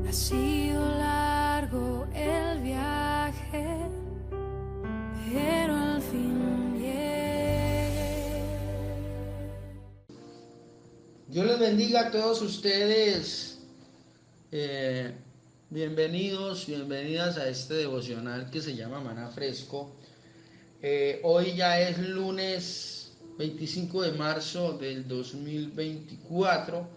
Ha sido largo el viaje, pero al fin llegué. Dios les bendiga a todos ustedes. Bienvenidos, bienvenidas a este devocional que se llama Maná Fresco. Hoy ya es lunes 25 de marzo del 2024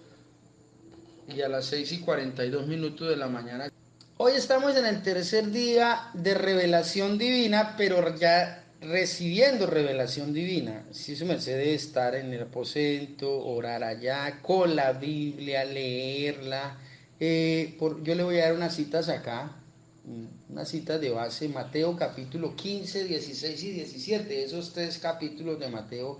y a las 6:42 de la mañana. Hoy estamos en el tercer día de revelación divina, pero ya recibiendo revelación divina. Si su merced debe estar en el aposento, orar allá, con la Biblia, leerla. Yo le voy a dar unas citas acá, unas citas de base, Mateo capítulo 15, 16 y 17, esos tres capítulos de Mateo.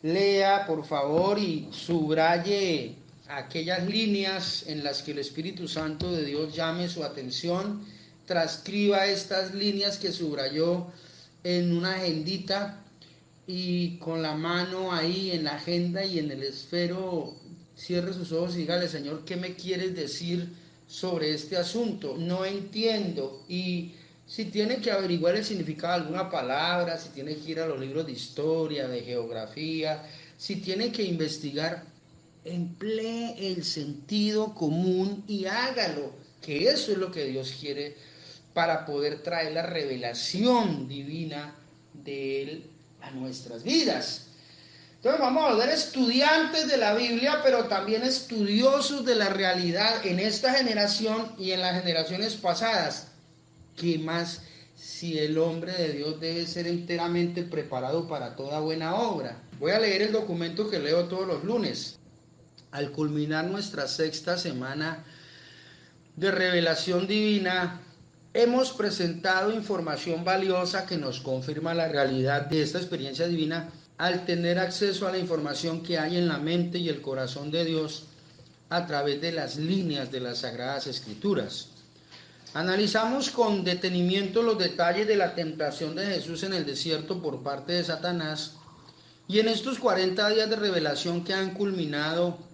Lea por favor y subraye aquellas líneas en las que el Espíritu Santo de Dios llame su atención. Transcriba estas líneas que subrayó en una agendita y con la mano ahí en la agenda y en el esfero cierre sus ojos y dígale: Señor, ¿qué me quieres decir sobre este asunto? No entiendo. Y si tiene que averiguar el significado de alguna palabra, si tiene que ir a los libros de historia, de geografía, si tiene que investigar, emplee el sentido común y hágalo, que eso es lo que Dios quiere para poder traer la revelación divina de Él a nuestras vidas. Entonces vamos a volver estudiantes de la Biblia, pero también estudiosos de la realidad en esta generación y en las generaciones pasadas. ¿Qué más si el hombre de Dios debe ser enteramente preparado para toda buena obra? Voy a leer el documento que leo todos los lunes. Al culminar nuestra sexta semana de revelación divina, hemos presentado información valiosa que nos confirma la realidad de esta experiencia divina al tener acceso a la información que hay en la mente y el corazón de Dios a través de las líneas de las Sagradas Escrituras. Analizamos con detenimiento los detalles de la tentación de Jesús en el desierto por parte de Satanás, y en estos 40 días de revelación que han culminado,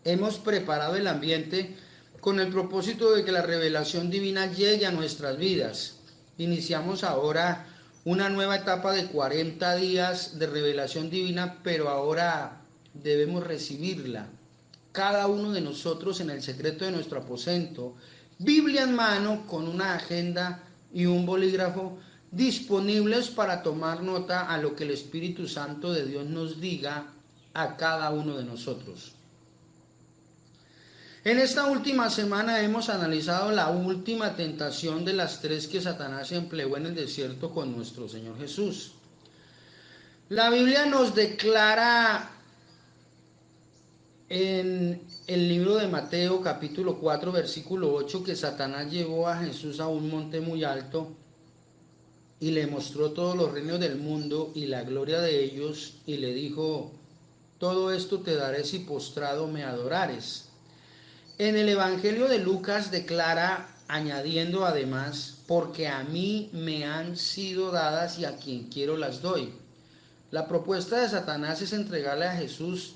hemos preparado el ambiente con el propósito de que la revelación divina llegue a nuestras vidas. Iniciamos ahora una nueva etapa de 40 días de revelación divina, pero ahora debemos recibirla. Cada uno de nosotros en el secreto de nuestro aposento, Biblia en mano, con una agenda y un bolígrafo disponibles para tomar nota a lo que el Espíritu Santo de Dios nos diga a cada uno de nosotros. En esta última semana hemos analizado la última tentación de las tres que Satanás empleó en el desierto con nuestro Señor Jesús. La Biblia nos declara en el libro de Mateo capítulo 4 versículo 8 que Satanás llevó a Jesús a un monte muy alto y le mostró todos los reinos del mundo y la gloria de ellos, y le dijo: todo esto te daré si postrado me adorares. En el Evangelio de Lucas declara, añadiendo además: porque a mí me han sido dadas y a quien quiero las doy. La propuesta de Satanás es entregarle a Jesús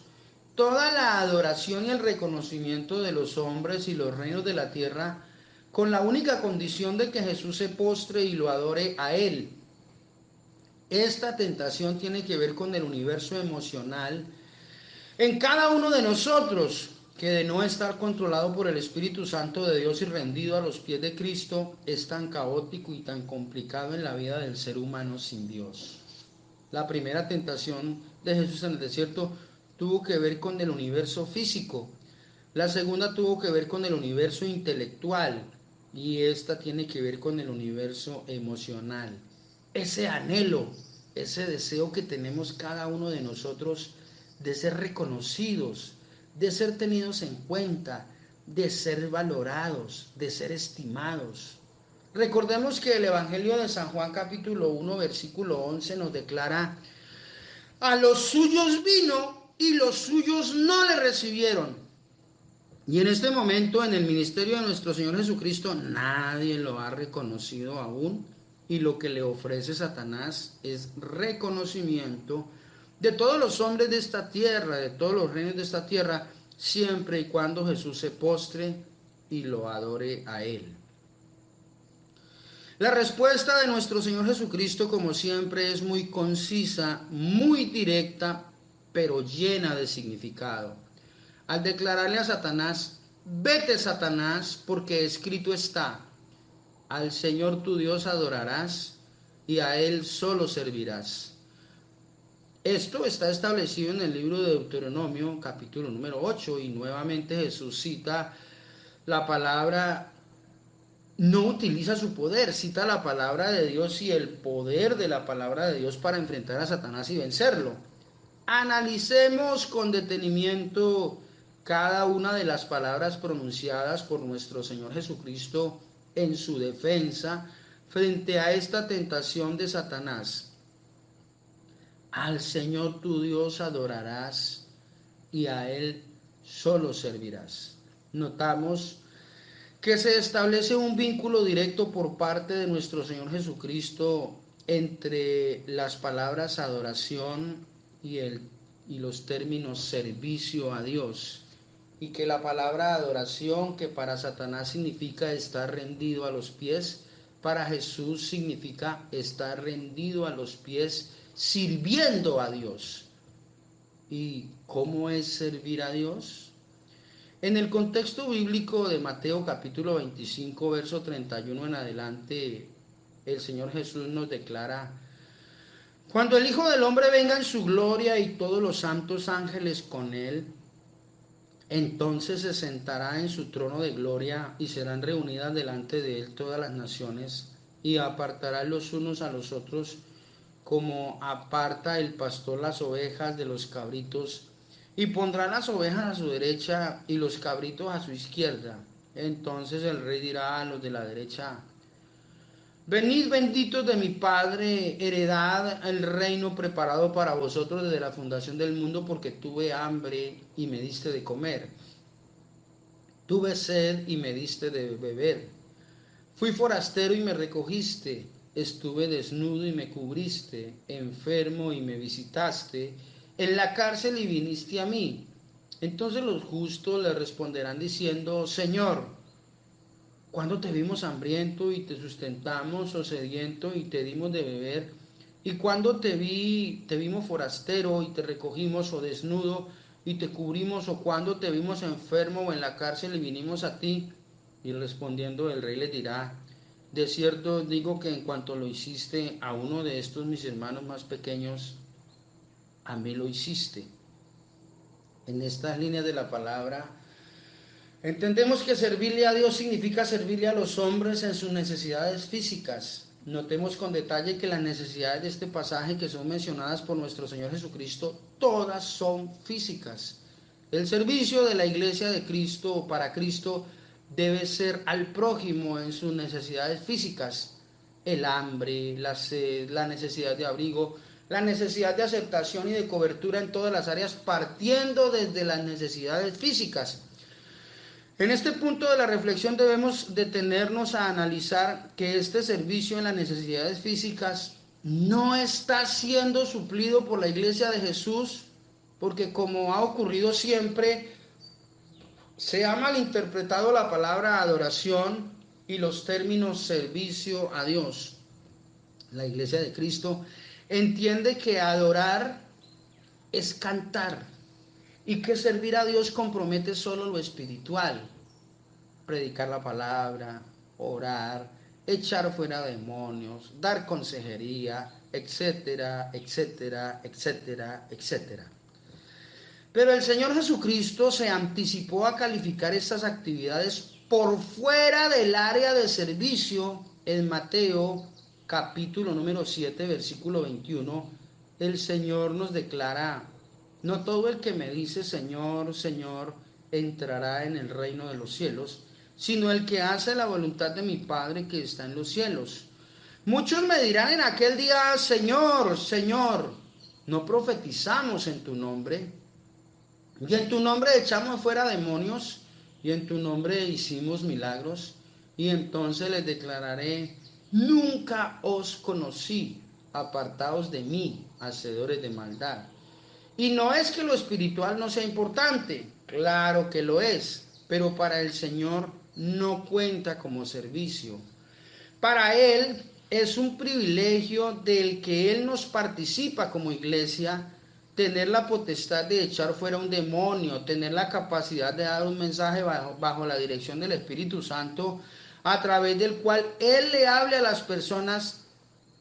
toda la adoración y el reconocimiento de los hombres y los reinos de la tierra, con la única condición de que Jesús se postre y lo adore a Él. Esta tentación tiene que ver con el universo emocional en cada uno de nosotros, que de no estar controlado por el Espíritu Santo de Dios y rendido a los pies de Cristo, es tan caótico y tan complicado en la vida del ser humano sin Dios. La primera tentación de Jesús en el desierto tuvo que ver con el universo físico. La segunda tuvo que ver con el universo intelectual, y esta tiene que ver con el universo emocional. Ese anhelo, ese deseo que tenemos cada uno de nosotros de ser reconocidos, de ser tenidos en cuenta, de ser valorados, de ser estimados. Recordemos que el Evangelio de San Juan capítulo 1 versículo 11 nos declara: a los suyos vino y los suyos no le recibieron. Y en este momento, en el ministerio de nuestro Señor Jesucristo, nadie lo ha reconocido aún, y lo que le ofrece Satanás es reconocimiento de todos los hombres de esta tierra, de todos los reinos de esta tierra, siempre y cuando Jesús se postre y lo adore a Él. La respuesta de nuestro Señor Jesucristo, como siempre, es muy concisa, muy directa, pero llena de significado. Al declararle a Satanás: vete, Satanás, porque escrito está, al Señor tu Dios adorarás y a Él solo servirás. Esto está establecido en el libro de Deuteronomio, capítulo número 8, y nuevamente Jesús cita la palabra, no utiliza su poder, cita la palabra de Dios y el poder de la palabra de Dios para enfrentar a Satanás y vencerlo. Analicemos con detenimiento cada una de las palabras pronunciadas por nuestro Señor Jesucristo en su defensa frente a esta tentación de Satanás. Al Señor tu Dios adorarás y a Él solo servirás. Notamos que se establece un vínculo directo por parte de nuestro Señor Jesucristo entre las palabras adoración y los términos servicio a Dios, y que la palabra adoración, que para Satanás significa estar rendido a los pies, para Jesús significa estar rendido a los pies sirviendo a Dios. ¿Y cómo es servir a Dios? En el contexto bíblico de Mateo capítulo 25, verso 31 en adelante, el Señor Jesús nos declara: cuando el Hijo del Hombre venga en su gloria y todos los santos ángeles con él, entonces se sentará en su trono de gloria y serán reunidas delante de él todas las naciones, y apartará los unos a los otros como aparta el pastor las ovejas de los cabritos, y pondrá las ovejas a su derecha y los cabritos a su izquierda. Entonces el rey dirá a los de la derecha: venid benditos de mi Padre, heredad el reino preparado para vosotros desde la fundación del mundo, porque tuve hambre y me diste de comer, tuve sed y me diste de beber, fui forastero y me recogiste, estuve desnudo y me cubriste, enfermo y me visitaste, en la cárcel y viniste a mí. Entonces los justos le responderán diciendo: Señor, ¿cuándo te vimos hambriento y te sustentamos, o sediento y te dimos de beber? ¿Y cuándo te vimos forastero y te recogimos, o desnudo y te cubrimos? ¿O cuándo te vimos enfermo o en la cárcel y vinimos a ti? Y respondiendo el rey les dirá: de cierto os digo que en cuanto lo hiciste a uno de estos mis hermanos más pequeños, a mí lo hiciste. En estas líneas de la palabra entendemos que servirle a Dios significa servirle a los hombres en sus necesidades físicas. Notemos con detalle que las necesidades de este pasaje, que son mencionadas por nuestro Señor Jesucristo, todas son físicas. El servicio de la iglesia de Cristo o para Cristo debe ser al prójimo en sus necesidades físicas: el hambre, la sed, la necesidad de abrigo, la necesidad de aceptación y de cobertura en todas las áreas, partiendo desde las necesidades físicas. En este punto de la reflexión debemos detenernos a analizar que este servicio en las necesidades físicas no está siendo suplido por la iglesia de Jesús, porque, como ha ocurrido siempre, se ha malinterpretado la palabra adoración y los términos servicio a Dios. La iglesia de Cristo entiende que adorar es cantar y que servir a Dios compromete solo lo espiritual: predicar la palabra, orar, echar fuera demonios, dar consejería, etcétera, etcétera, etcétera, etcétera. Pero el Señor Jesucristo se anticipó a calificar estas actividades por fuera del área de servicio. En Mateo capítulo número 7, versículo 21, el Señor nos declara: no todo el que me dice Señor, Señor, entrará en el reino de los cielos, sino el que hace la voluntad de mi Padre que está en los cielos. Muchos me dirán en aquel día: Señor, Señor, ¿no profetizamos en tu nombre? Y en tu nombre echamos fuera demonios, y en tu nombre hicimos milagros. Y entonces les declararé: nunca os conocí, apartaos de mí, hacedores de maldad. Y no es que lo espiritual no sea importante, claro que lo es, pero para el Señor no cuenta como servicio. Para Él es un privilegio del que Él nos participa como iglesia, tener la potestad de echar fuera un demonio, tener la capacidad de dar un mensaje bajo la dirección del Espíritu Santo, a través del cual Él le hable a las personas.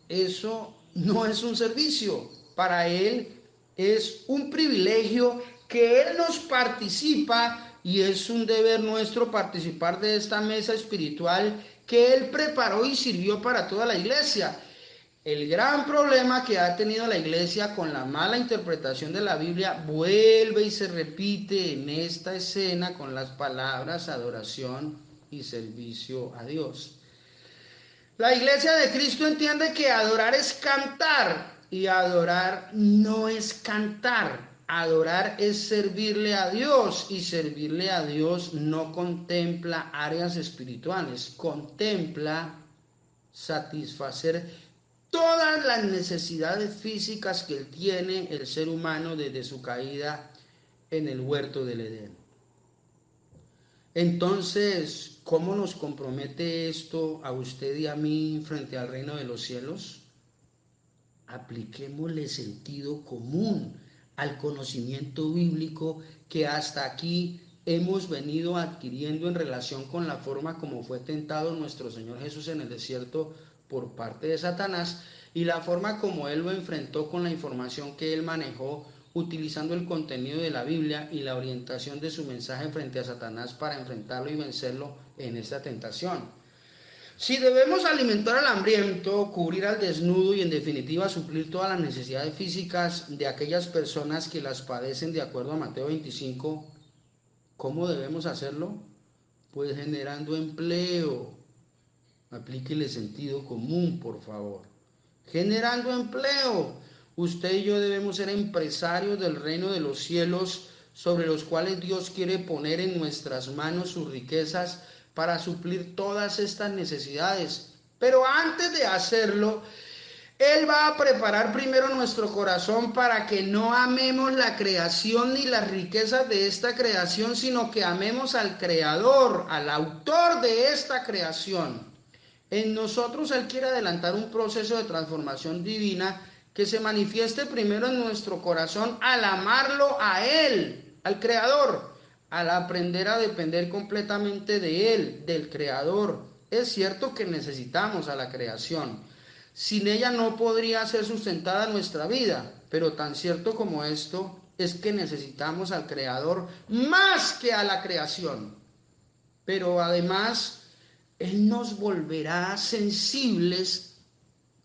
Eso no es un servicio, para Él es un privilegio que Él nos participa y es un deber nuestro participar de esta mesa espiritual que Él preparó y sirvió para toda la iglesia. El gran problema que ha tenido la iglesia con la mala interpretación de la Biblia vuelve y se repite en esta escena con las palabras adoración y servicio a Dios. La iglesia de Cristo entiende que adorar es cantar y adorar no es cantar. Adorar es servirle a Dios y servirle a Dios no contempla áreas espirituales, contempla satisfacer todas las necesidades físicas que tiene el ser humano desde su caída en el huerto del Edén. Entonces, ¿cómo nos compromete esto a usted y a mí frente al reino de los cielos? Apliquémosle sentido común al conocimiento bíblico que hasta aquí hemos venido adquiriendo en relación con la forma como fue tentado nuestro Señor Jesús en el desierto por parte de Satanás y la forma como Él lo enfrentó con la información que Él manejó utilizando el contenido de la Biblia y la orientación de su mensaje frente a Satanás para enfrentarlo y vencerlo en esta tentación. Si debemos alimentar al hambriento, cubrir al desnudo y en definitiva suplir todas las necesidades físicas de aquellas personas que las padecen de acuerdo a Mateo 25, ¿cómo debemos hacerlo? Pues generando empleo. Aplíquele sentido común, por favor. Generando empleo. Usted y yo debemos ser empresarios del reino de los cielos, sobre los cuales Dios quiere poner en nuestras manos sus riquezas para suplir todas estas necesidades. Pero antes de hacerlo, Él va a preparar primero nuestro corazón para que no amemos la creación ni las riquezas de esta creación, sino que amemos al Creador, al autor de esta creación. En nosotros Él quiere adelantar un proceso de transformación divina que se manifieste primero en nuestro corazón al amarlo a Él, al Creador, al aprender a depender completamente de Él, del Creador. Es cierto que necesitamos a la creación. Sin ella no podría ser sustentada nuestra vida, pero tan cierto como esto es que necesitamos al Creador más que a la creación. Pero además, Él nos volverá sensibles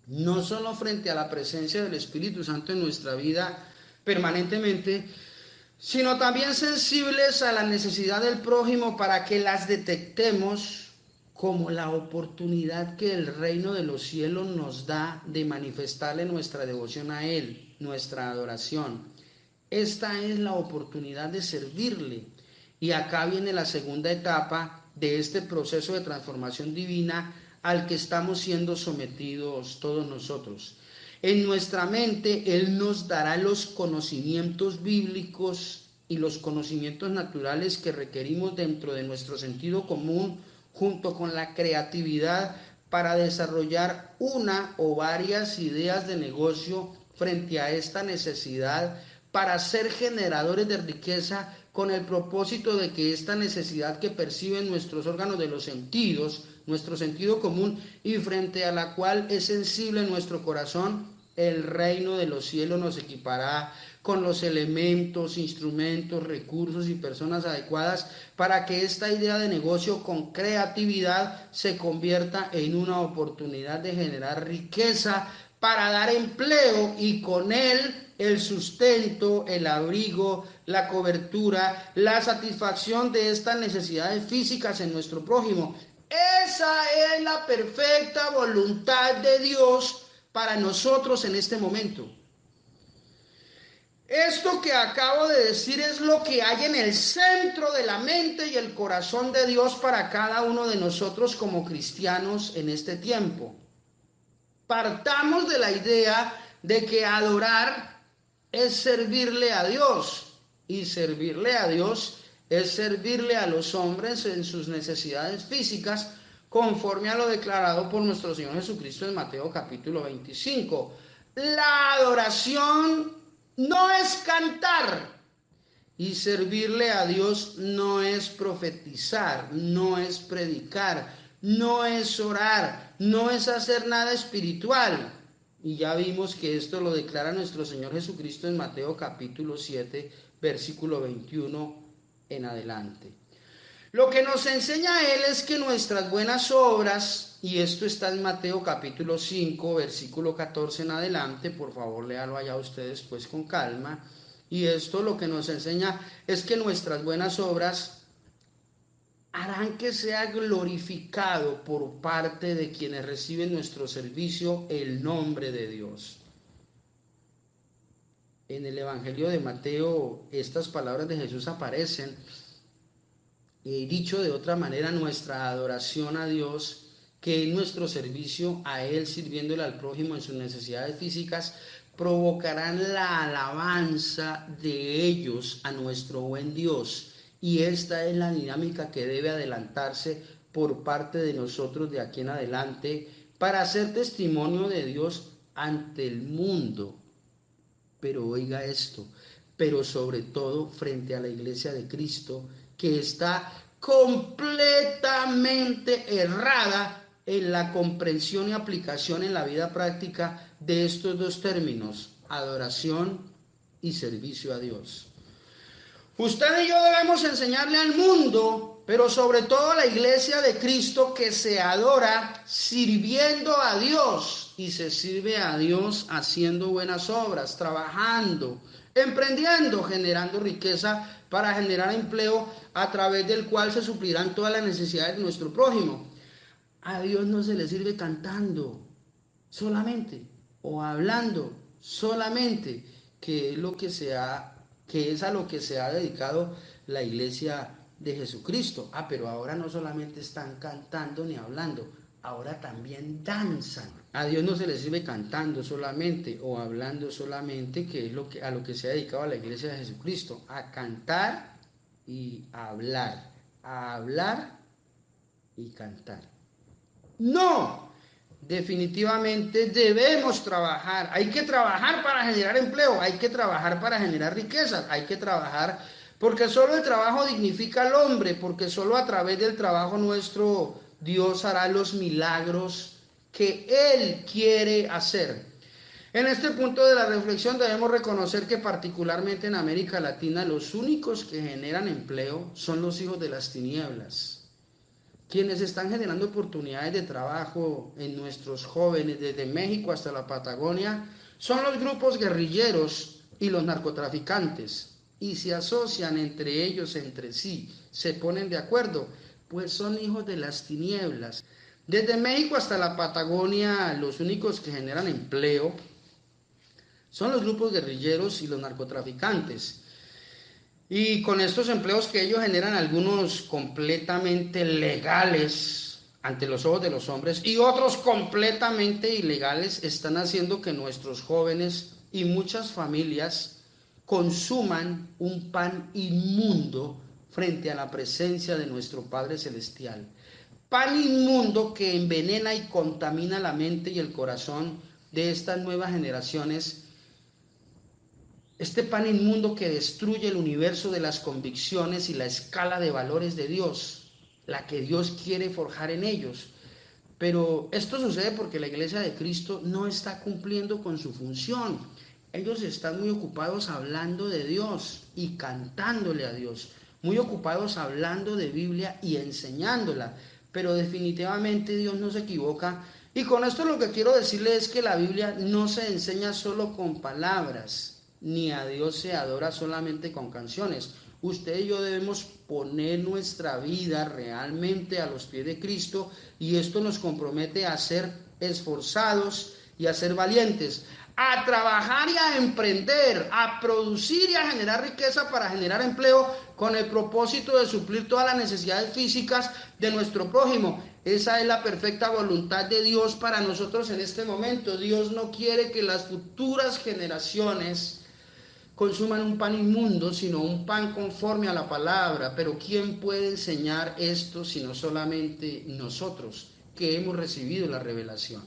no solo frente a la presencia del Espíritu Santo en nuestra vida permanentemente, sino también sensibles a la necesidad del prójimo para que las detectemos como la oportunidad que el reino de los cielos nos da de manifestarle nuestra devoción a Él, nuestra adoración. Esta es la oportunidad de servirle. Y acá viene la segunda etapa de este proceso de transformación divina al que estamos siendo sometidos todos nosotros. En nuestra mente Él nos dará los conocimientos bíblicos y los conocimientos naturales que requerimos dentro de nuestro sentido común, junto con la creatividad para desarrollar una o varias ideas de negocio frente a esta necesidad, para ser generadores de riqueza con el propósito de que esta necesidad que perciben nuestros órganos de los sentidos, nuestro sentido común y frente a la cual es sensible nuestro corazón, el reino de los cielos nos equipará con los elementos, instrumentos, recursos y personas adecuadas para que esta idea de negocio con creatividad se convierta en una oportunidad de generar riqueza para dar empleo y con él el sustento, el abrigo, la cobertura, la satisfacción de estas necesidades físicas en nuestro prójimo. Esa es la perfecta voluntad de Dios para nosotros en este momento. Esto que acabo de decir es lo que hay en el centro de la mente y el corazón de Dios para cada uno de nosotros como cristianos en este tiempo. Partamos de la idea de que adorar es servirle a Dios, y servirle a Dios es servirle a los hombres en sus necesidades físicas, conforme a lo declarado por nuestro Señor Jesucristo en Mateo capítulo 25. La adoración no es cantar, y servirle a Dios no es profetizar, no es predicar, no es orar, no es hacer nada espiritual. Y ya vimos que esto lo declara nuestro Señor Jesucristo en Mateo capítulo 7, versículo 21 en adelante. Lo que nos enseña Él es que nuestras buenas obras, y esto está en Mateo capítulo 5, versículo 14 en adelante, por favor léalo allá ustedes pues con calma, y esto lo que nos enseña es que nuestras buenas obras harán que sea glorificado por parte de quienes reciben nuestro servicio el nombre de Dios. En el Evangelio de Mateo estas palabras de Jesús aparecen. Dicho de otra manera, nuestra adoración a Dios, que es nuestro servicio a Él, sirviéndole al prójimo en sus necesidades físicas, provocarán la alabanza de ellos a nuestro buen Dios. Y esta es la dinámica que debe adelantarse por parte de nosotros de aquí en adelante para hacer testimonio de Dios ante el mundo. Pero oiga esto, pero sobre todo frente a la iglesia de Cristo, que está completamente errada en la comprensión y aplicación en la vida práctica de estos dos términos, adoración y servicio a Dios. Usted y yo debemos enseñarle al mundo, pero sobre todo a la iglesia de Cristo, que se adora sirviendo a Dios, y se sirve a Dios haciendo buenas obras, trabajando, emprendiendo, generando riqueza para generar empleo a través del cual se suplirán todas las necesidades de nuestro prójimo. A Dios no se le sirve cantando solamente o hablando solamente, que es a lo que se ha dedicado la iglesia de Jesucristo. Pero ahora no solamente están cantando ni hablando, ahora también danzan. A Dios no se le sirve cantando solamente o hablando solamente, que es a lo que se ha dedicado a la iglesia de Jesucristo, a cantar y a hablar y cantar. No, definitivamente debemos trabajar. Hay que trabajar para generar empleo, hay que trabajar para generar riquezas, hay que trabajar porque solo el trabajo dignifica al hombre, porque solo a través del trabajo nuestro Dios hará los milagros que Él quiere hacer. En este punto de la reflexión debemos reconocer que particularmente en América Latina los únicos que generan empleo son los hijos de las tinieblas. Quienes están generando oportunidades de trabajo en nuestros jóvenes desde México hasta la Patagonia son los grupos guerrilleros y los narcotraficantes, y se asocian entre ellos, entre sí, se ponen de acuerdo, pues son hijos de las tinieblas. Desde México hasta la Patagonia los únicos que generan empleo son los grupos guerrilleros y los narcotraficantes. Y con estos empleos que ellos generan, algunos completamente legales ante los ojos de los hombres y otros completamente ilegales, están haciendo que nuestros jóvenes y muchas familias consuman un pan inmundo frente a la presencia de nuestro Padre Celestial. Pan inmundo que envenena y contamina la mente y el corazón de estas nuevas generaciones. Este pan inmundo que destruye el universo de las convicciones y la escala de valores de Dios, la que Dios quiere forjar en ellos. Pero esto sucede porque la iglesia de Cristo no está cumpliendo con su función. Ellos están muy ocupados hablando de Dios y cantándole a Dios, muy ocupados hablando de Biblia y enseñándola. Pero definitivamente Dios no se equivoca. Y con esto lo que quiero decirles es que la Biblia no se enseña solo con palabras, ni a Dios se adora solamente con canciones. Usted y yo debemos poner nuestra vida realmente a los pies de Cristo, y esto nos compromete a ser esforzados y a ser valientes, a trabajar y a emprender, a producir y a generar riqueza para generar empleo con el propósito de suplir todas las necesidades físicas de nuestro prójimo. Esa es la perfecta voluntad de Dios para nosotros en este momento. Dios no quiere que las futuras generaciones consuman un pan inmundo, sino un pan conforme a la palabra. Pero ¿quién puede enseñar esto sino solamente nosotros, que hemos recibido la revelación?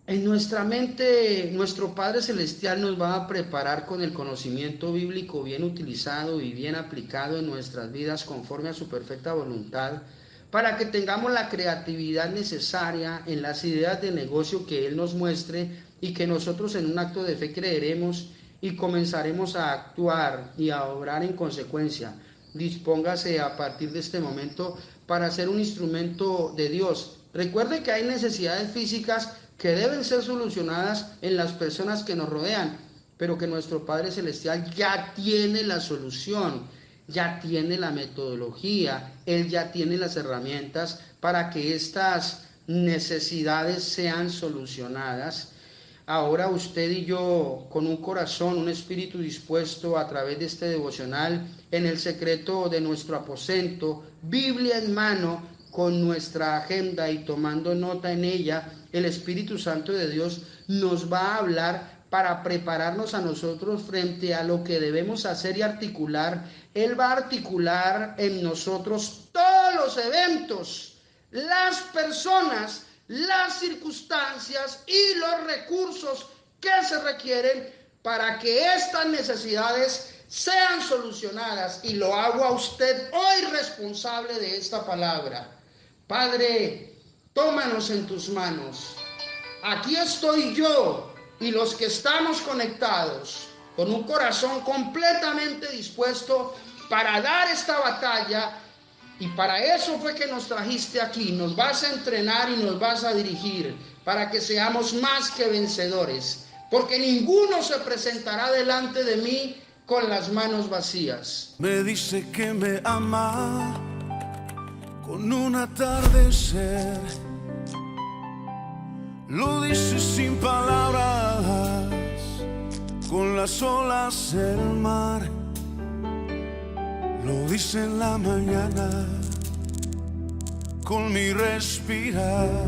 En nuestra mente, nuestro Padre Celestial nos va a preparar con el conocimiento bíblico bien utilizado y bien aplicado en nuestras vidas conforme a su perfecta voluntad, para que tengamos la creatividad necesaria en las ideas de negocio que Él nos muestre y que nosotros en un acto de fe creeremos y comenzaremos a actuar y a obrar en consecuencia. Dispóngase a partir de este momento para ser un instrumento de Dios. Recuerde que hay necesidades físicas que deben ser solucionadas en las personas que nos rodean, pero que nuestro Padre Celestial ya tiene la solución, ya tiene la metodología, Él ya tiene las herramientas para que estas necesidades sean solucionadas. Ahora usted y yo, con un corazón, un espíritu dispuesto a través de este devocional, en el secreto de nuestro aposento, Biblia en mano, con nuestra agenda y tomando nota en ella, el Espíritu Santo de Dios nos va a hablar para prepararnos a nosotros frente a lo que debemos hacer y articular. Él va a articular en nosotros todos los eventos, las personas, las circunstancias y los recursos que se requieren para que estas necesidades sean solucionadas. Y lo hago a usted hoy responsable de esta palabra. Padre, tómanos en tus manos. Aquí estoy yo y los que estamos conectados con un corazón completamente dispuesto para dar esta batalla. Y para eso fue que nos trajiste aquí. Nos vas a entrenar y nos vas a dirigir para que seamos más que vencedores. Porque ninguno se presentará delante de mí con las manos vacías. Me dice que me ama con un atardecer. Lo dice sin palabras, con las olas del mar. Lo dice en la mañana, con mi respirar.